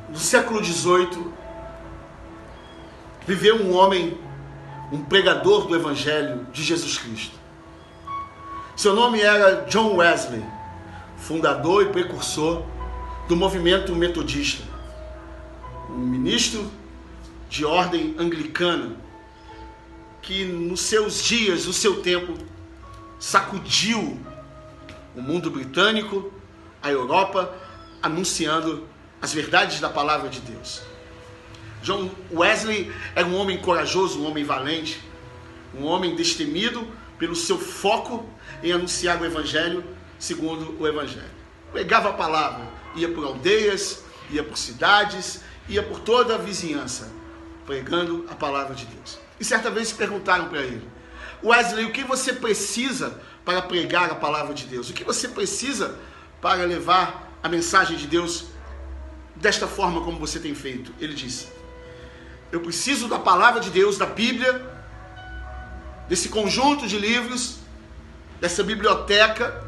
no século XVIII, viveu um homem, um pregador do Evangelho de Jesus Cristo. Seu nome era John Wesley, fundador e precursor do movimento metodista, um ministro de ordem anglicana, que nos seus dias, no seu tempo, sacudiu o mundo britânico, a Europa, anunciando as verdades da palavra de Deus. John Wesley era um homem corajoso, um homem valente, um homem destemido pelo seu foco em anunciar o Evangelho segundo o Evangelho. Pregava a palavra, ia por aldeias, ia por cidades, ia por toda a vizinhança, pregando a palavra de Deus. E certa vez perguntaram para ele: Wesley, o que você precisa para pregar a palavra de Deus? O que você precisa para levar a mensagem de Deus desta forma como você tem feito? Ele disse: eu preciso da palavra de Deus, da Bíblia, desse conjunto de livros, dessa biblioteca,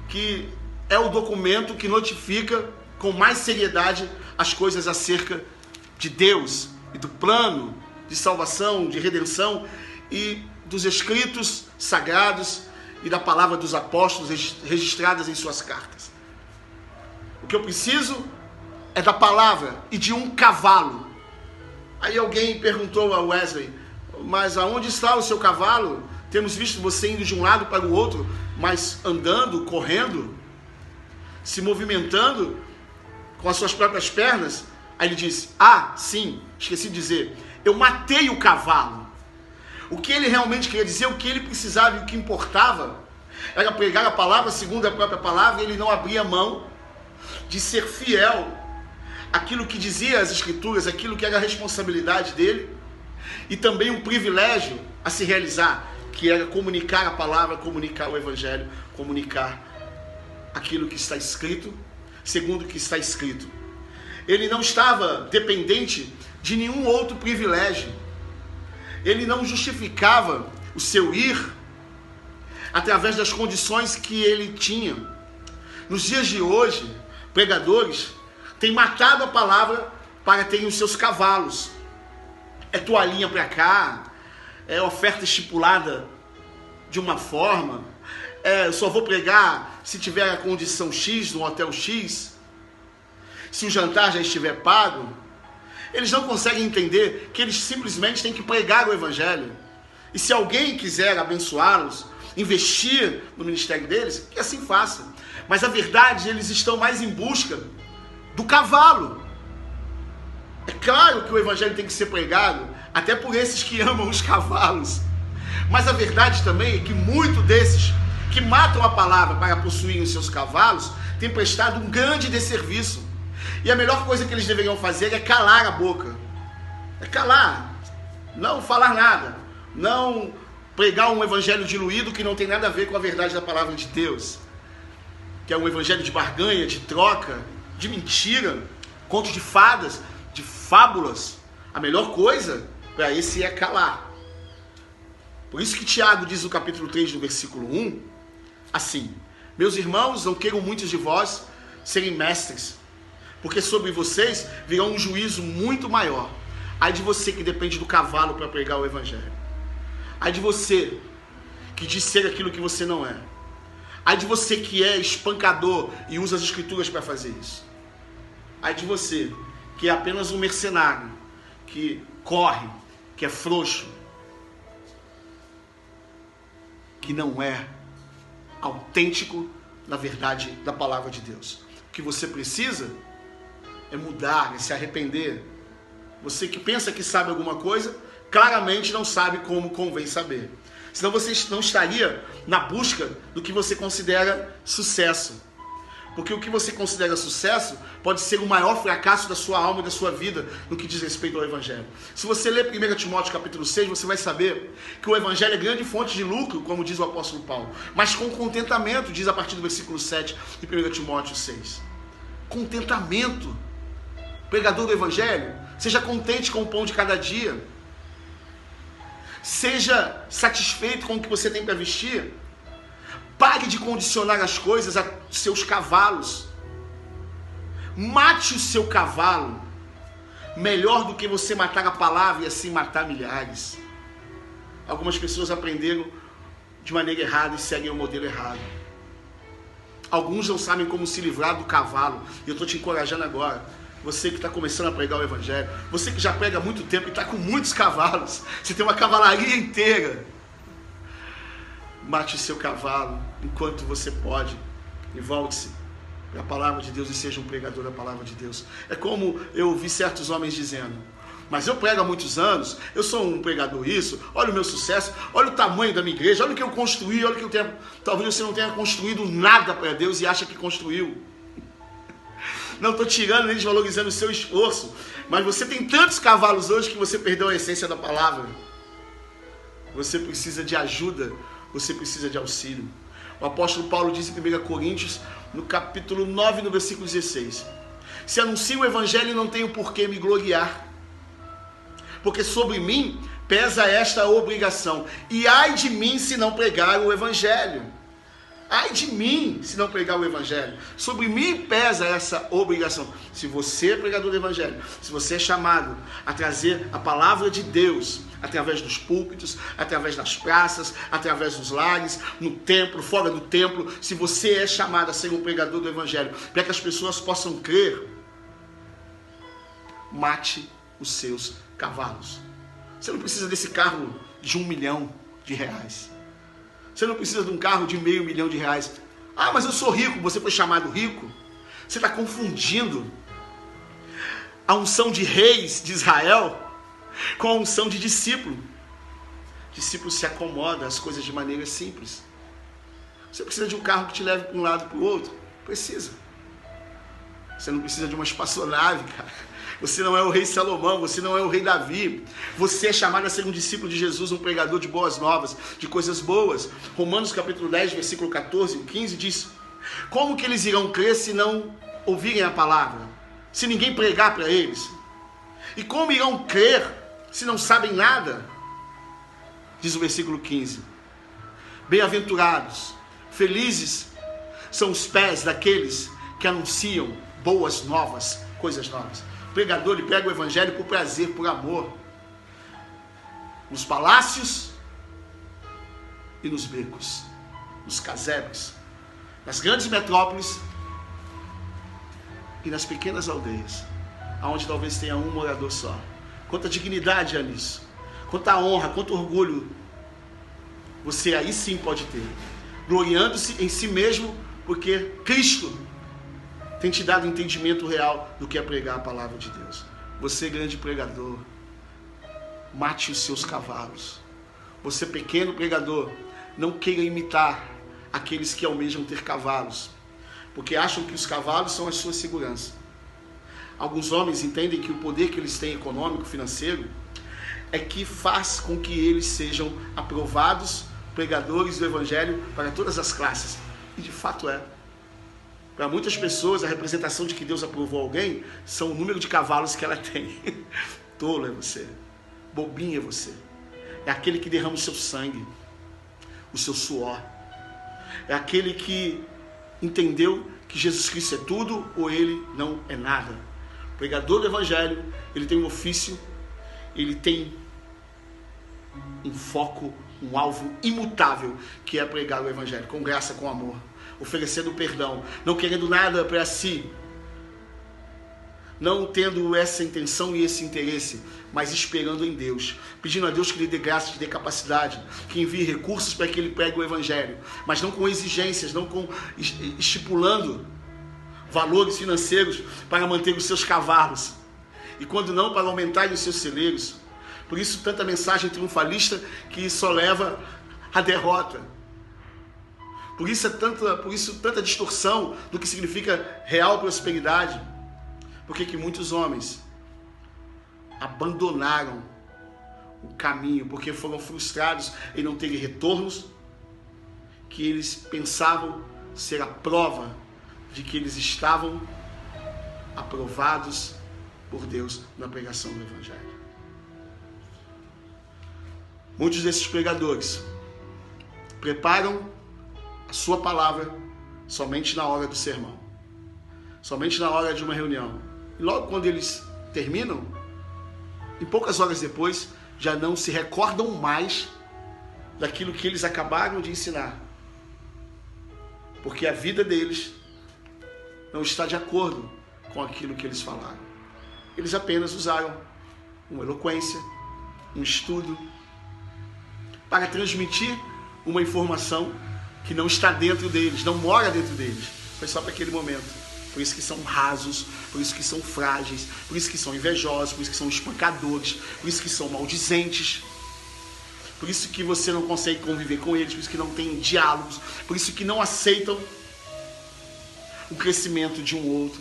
que é o documento que notifica com mais seriedade as coisas acerca de Deus e do plano de salvação, de redenção e dos escritos sagrados e da palavra dos apóstolos registradas em suas cartas. O que eu preciso é da palavra e de um cavalo. Aí alguém perguntou a Wesley: mas aonde está o seu cavalo? Temos visto você indo de um lado para o outro, mas andando, correndo, se movimentando com as suas próprias pernas. Aí ele disse: ah, sim, esqueci de dizer, eu matei o cavalo. O que ele realmente queria dizer, o que ele precisava e o que importava era pregar a palavra segundo a própria palavra, e ele não abria mão de ser fiel àquilo que dizia as Escrituras, aquilo que era a responsabilidade dele, e também um privilégio a se realizar, que era comunicar a palavra, comunicar o Evangelho, comunicar aquilo que está escrito, segundo o que está escrito. Ele não estava dependente de nenhum outro privilégio. Ele não justificava o seu ir através das condições que ele tinha. Nos dias de hoje, pregadores têm matado a palavra para terem os seus cavalos. É toalhinha para cá, é oferta estipulada de uma forma, eu só vou pregar se tiver a condição X no hotel X, se o jantar já estiver pago. Eles não conseguem entender que eles simplesmente têm que pregar o Evangelho. E se alguém quiser abençoá-los, investir no ministério deles, que assim faça. Mas a verdade, eles estão mais em busca do cavalo. É claro que o Evangelho tem que ser pregado, até por esses que amam os cavalos. Mas a verdade também é que muitos desses que matam a palavra para possuírem os seus cavalos têm prestado um grande desserviço. E a melhor coisa que eles deveriam fazer é calar a boca. É calar, não falar nada, não pregar um evangelho diluído que não tem nada a ver com a verdade da palavra de Deus, que é um evangelho de barganha, de troca, de mentira, conto de fadas, de fábulas. A melhor coisa para esse é calar. Por isso que Tiago diz no capítulo 3, no versículo 1, assim: meus irmãos, não queiram muitos de vós serem mestres, porque sobre vocês virá um juízo muito maior. Ai de você que depende do cavalo para pregar o evangelho. Ai de você que diz ser aquilo que você não é. Ai de você que é espancador e usa as escrituras para fazer isso. Ai de você que é apenas um mercenário, que corre, que é frouxo, que não é autêntico na verdade da palavra de Deus. O que você precisa é mudar, é se arrepender. Você que pensa que sabe alguma coisa, claramente não sabe como convém saber. Senão você não estaria na busca do que você considera sucesso. Porque o que você considera sucesso pode ser o maior fracasso da sua alma e da sua vida no que diz respeito ao Evangelho. Se você ler 1 Timóteo capítulo 6, você vai saber que o Evangelho é grande fonte de lucro, como diz o apóstolo Paulo, mas com contentamento, diz a partir do versículo 7 de 1 Timóteo 6. Contentamento. Pregador do Evangelho, seja contente com o pão de cada dia. Seja satisfeito com o que você tem para vestir. Pare de condicionar as coisas a seus cavalos. Mate o seu cavalo melhor do que você matar a palavra e assim matar milhares. Algumas pessoas aprenderam de maneira errada e seguem o modelo errado. Alguns não sabem como se livrar do cavalo. E eu estou te encorajando agora. Você que está começando a pregar o evangelho, você que já prega há muito tempo e está com muitos cavalos, você tem uma cavalaria inteira. Mate o seu cavalo enquanto você pode e volte-se para a palavra de Deus e seja um pregador da palavra de Deus. É como eu ouvi certos homens dizendo: mas eu prego há muitos anos, eu sou um pregador isso, olha o meu sucesso, olha o tamanho da minha igreja, olha o que eu construí, olha o que eu tenho. Talvez você não tenha construído nada para Deus e acha que construiu. Não estou tirando nem desvalorizando o seu esforço, mas você tem tantos cavalos hoje que você perdeu a essência da palavra. Você precisa de ajuda, você precisa de auxílio. O apóstolo Paulo diz em 1 Coríntios, no capítulo 9, no versículo 16: se anuncio o evangelho, não tenho por que me gloriar, porque sobre mim pesa esta obrigação, e ai de mim se não pregar o evangelho. Ai de mim se não pregar o evangelho. Sobre mim pesa essa obrigação. Se você é pregador do evangelho, se você é chamado a trazer a palavra de Deus através dos púlpitos, através das praças, através dos lares, no templo, fora do templo, se você é chamado a ser um pregador do evangelho, para que as pessoas possam crer, mate os seus cavalos. Você não precisa desse carro de R$1 milhão. Você não precisa de um carro de R$500 mil. Ah, mas eu sou rico. Você foi chamado rico? Você está confundindo a unção de reis de Israel com a unção de discípulo. Discípulo se acomoda às coisas de maneira simples. Você precisa de um carro que te leve para um lado e para o outro? Precisa. Você não precisa de uma espaçonave, cara. Você não é o rei Salomão, você não é o rei Davi. Você é chamado a ser um discípulo de Jesus, um pregador de boas novas, de coisas boas. Romanos capítulo 10, versículo 14 e 15 diz: como que eles irão crer se não ouvirem a palavra? Se ninguém pregar para eles? E como irão crer se não sabem nada? Diz o versículo 15: bem-aventurados, felizes são os pés daqueles que anunciam boas novas, coisas novas. O pregador, ele prega o evangelho por prazer, por amor. Nos palácios e nos becos, nos casebres, nas grandes metrópoles e nas pequenas aldeias, onde talvez tenha um morador só. Quanta dignidade há nisso, quanta honra, quanto orgulho você aí sim pode ter, gloriando-se em si mesmo, porque Cristo tem te dado entendimento real do que é pregar a palavra de Deus. Você, grande pregador, mate os seus cavalos. Você, pequeno pregador, não queira imitar aqueles que almejam ter cavalos, porque acham que os cavalos são a sua segurança. Alguns homens entendem que o poder que eles têm econômico, financeiro, é que faz com que eles sejam aprovados pregadores do evangelho para todas as classes. E de fato é. Para muitas pessoas, a representação de que Deus aprovou alguém são o número de cavalos que ela tem. Tolo é você. Bobinho é você. É aquele que derrama o seu sangue, o seu suor. É aquele que entendeu que Jesus Cristo é tudo ou ele não é nada. O pregador do evangelho, ele tem um ofício, ele tem um foco, um alvo imutável, que é pregar o evangelho, com graça, com amor, oferecendo perdão, não querendo nada para si, não tendo essa intenção e esse interesse, mas esperando em Deus, pedindo a Deus que lhe dê graça, que lhe dê capacidade, que envie recursos para que ele pregue o evangelho, mas não com exigências, não com estipulando valores financeiros para manter os seus cavalos, e quando não, para aumentar os seus celeiros. Por isso tanta mensagem triunfalista que só leva à derrota. Por isso tanta distorção do que significa real prosperidade. Por que muitos homens abandonaram o caminho? Porque foram frustrados em não terem retornos que eles pensavam ser a prova de que eles estavam aprovados por Deus na pregação do evangelho. Muitos desses pregadores preparam a sua palavra somente na hora do sermão, somente na hora de uma reunião. E logo quando eles terminam, e poucas horas depois já não se recordam mais daquilo que eles acabaram de ensinar. Porque a vida deles não está de acordo com aquilo que eles falaram. Eles apenas usaram uma eloquência, um estudo, para transmitir uma informação que não está dentro deles, não mora dentro deles. Foi só para aquele momento. Por isso que são rasos, por isso que são frágeis, por isso que são invejosos, por isso que são espancadores, por isso que são maldizentes, por isso que você não consegue conviver com eles, por isso que não tem diálogos, por isso que não aceitam o crescimento de um outro,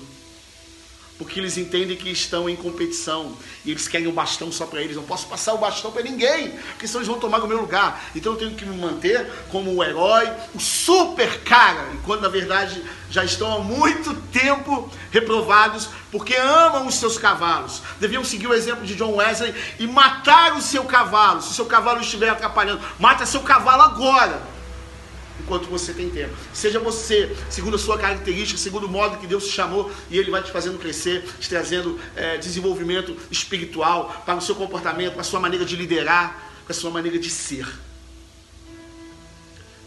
porque eles entendem que estão em competição e eles querem um bastão só para eles. Não posso passar o bastão para ninguém, porque senão eles vão tomar o meu lugar. Então eu tenho que me manter como o herói, o super cara, enquanto na verdade já estão há muito tempo reprovados porque amam os seus cavalos. Deviam seguir o exemplo de John Wesley e matar o seu cavalo. Se o seu cavalo estiver atrapalhando, mata seu cavalo agora, enquanto você tem tempo. Seja você, segundo a sua característica, segundo o modo que Deus te chamou, e Ele vai te fazendo crescer, te trazendo desenvolvimento espiritual para o seu comportamento, para a sua maneira de liderar, para a sua maneira de ser.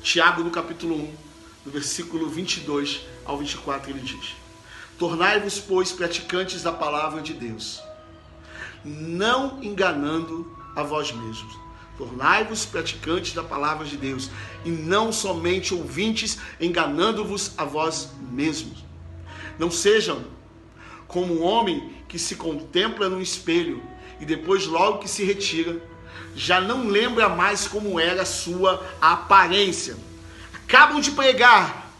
Tiago, no capítulo 1, no versículo 22 ao 24, ele diz: tornai-vos, pois, praticantes da palavra de Deus, não enganando a vós mesmos. Tornai-vos praticantes da palavra de Deus, e não somente ouvintes, enganando-vos a vós mesmos. Não sejam como um homem que se contempla no espelho, e depois, logo que se retira, já não lembra mais como era a sua aparência. Acabam de pregar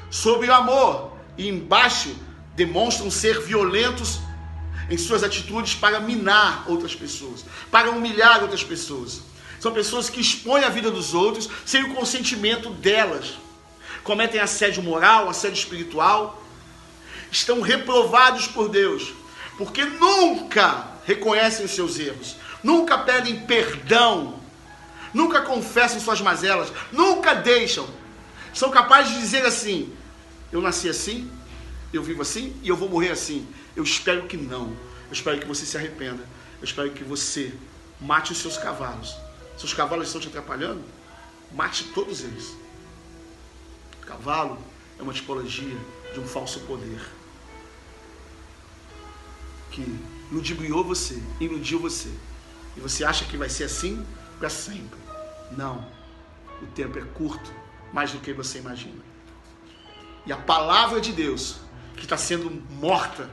sobre o amor, e embaixo demonstram ser violentos em suas atitudes para minar outras pessoas, para humilhar outras pessoas. São pessoas que expõem a vida dos outros sem o consentimento delas. Cometem assédio moral, assédio espiritual. Estão reprovados por Deus, porque nunca reconhecem os seus erros, nunca pedem perdão, nunca confessam suas mazelas, nunca deixam. São capazes de dizer assim: eu nasci assim, eu vivo assim e eu vou morrer assim. Eu espero que não. Eu espero que você se arrependa. Eu espero que você mate os seus cavalos. Seus cavalos estão te atrapalhando? Mate todos eles. Cavalo é uma tipologia de um falso poder que ludibriou você, iludiu você. E você acha que vai ser assim para sempre. Não. O tempo é curto, mais do que você imagina. E a palavra de Deus, que está sendo morta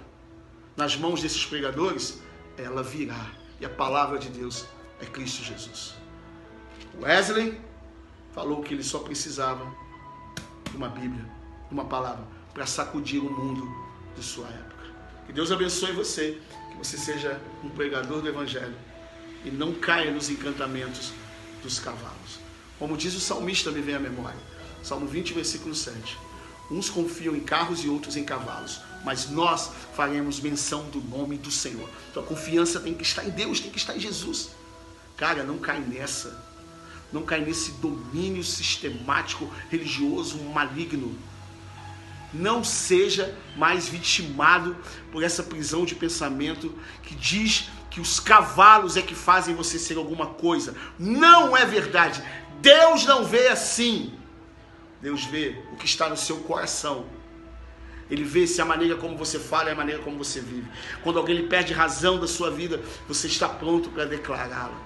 nas mãos desses pregadores, ela virá. E a palavra de Deus é Cristo Jesus. Wesley falou que ele só precisava de uma Bíblia, de uma palavra, para sacudir o mundo de sua época. Que Deus abençoe você, que você seja um pregador do Evangelho e não caia nos encantamentos dos cavalos. Como diz o salmista, me vem à memória, Salmo 20, versículo 7. Uns confiam em carros e outros em cavalos, mas nós faremos menção do nome do Senhor. Então a confiança tem que estar em Deus, tem que estar em Jesus. Cara, não cai nessa. Não cai nesse domínio sistemático, religioso, maligno. Não seja mais vitimado por essa prisão de pensamento que diz que os cavalos é que fazem você ser alguma coisa. Não é verdade. Deus não vê assim. Deus vê o que está no seu coração. Ele vê se a maneira como você fala é a maneira como você vive. Quando alguém lhe perde razão da sua vida, você está pronto para declará-la.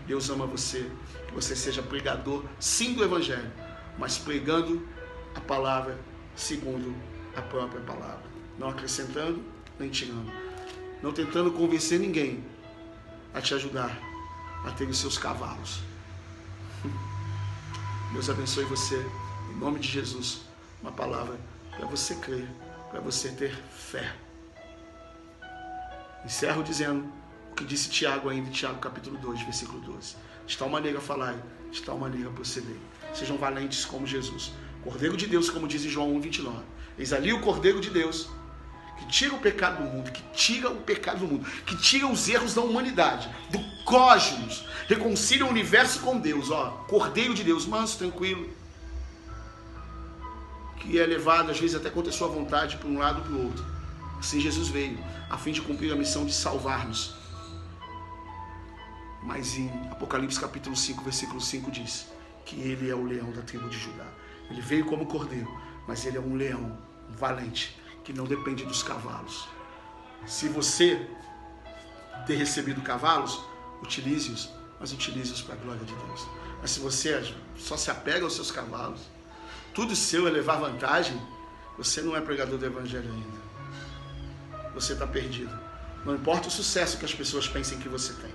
Deus ama você, que você seja pregador, sim, do Evangelho, mas pregando a palavra segundo a própria palavra. Não acrescentando, nem tirando. Não tentando convencer ninguém a te ajudar a ter os seus cavalos. Deus abençoe você, em nome de Jesus. Uma palavra para você crer, para você ter fé. Encerro dizendo o que disse Tiago ainda, em Tiago capítulo 2, versículo 12. De tal maneira falai, de tal maneira procedei. Sejam valentes como Jesus. Cordeiro de Deus, como diz em João 1, 29. Eis ali o Cordeiro de Deus, que tira o pecado do mundo, que tira o pecado do mundo, que tira os erros da humanidade, do cosmos, reconcilia o universo com Deus. Ó, Cordeiro de Deus, manso, tranquilo, que é levado às vezes até contra a sua vontade para um lado ou para o outro. Sim, Jesus veio a fim de cumprir a missão de salvar-nos. Mas em Apocalipse capítulo 5, versículo 5 diz que ele é o leão da tribo de Judá. Ele veio como cordeiro, mas ele é um leão valente, que não depende dos cavalos. Se você ter recebido cavalos, utilize-os, mas utilize-os para a glória de Deus. Mas se você só se apega aos seus cavalos, tudo seu é levar vantagem, você não é pregador do evangelho ainda. Você está perdido. Não importa o sucesso que as pessoas pensem que você tem.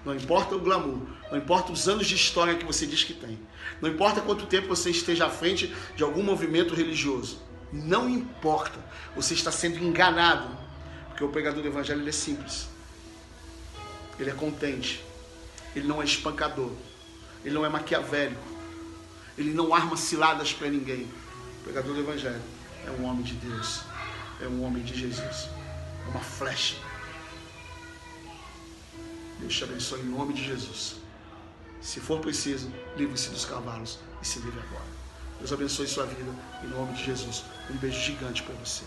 Não importa o glamour. Não importa os anos de história que você diz que tem. Não importa quanto tempo você esteja à frente de algum movimento religioso. Não importa. Você está sendo enganado. Porque o pregador do evangelho ele é simples. Ele é contente. Ele não é espancador. Ele não é maquiavélico. Ele não arma ciladas para ninguém. O pregador do evangelho é um homem de Deus. É um homem de Jesus. É uma flecha. Deus te abençoe em nome de Jesus. Se for preciso, livre-se dos cavalos e se livre agora. Deus abençoe sua vida em nome de Jesus. Um beijo gigante para você.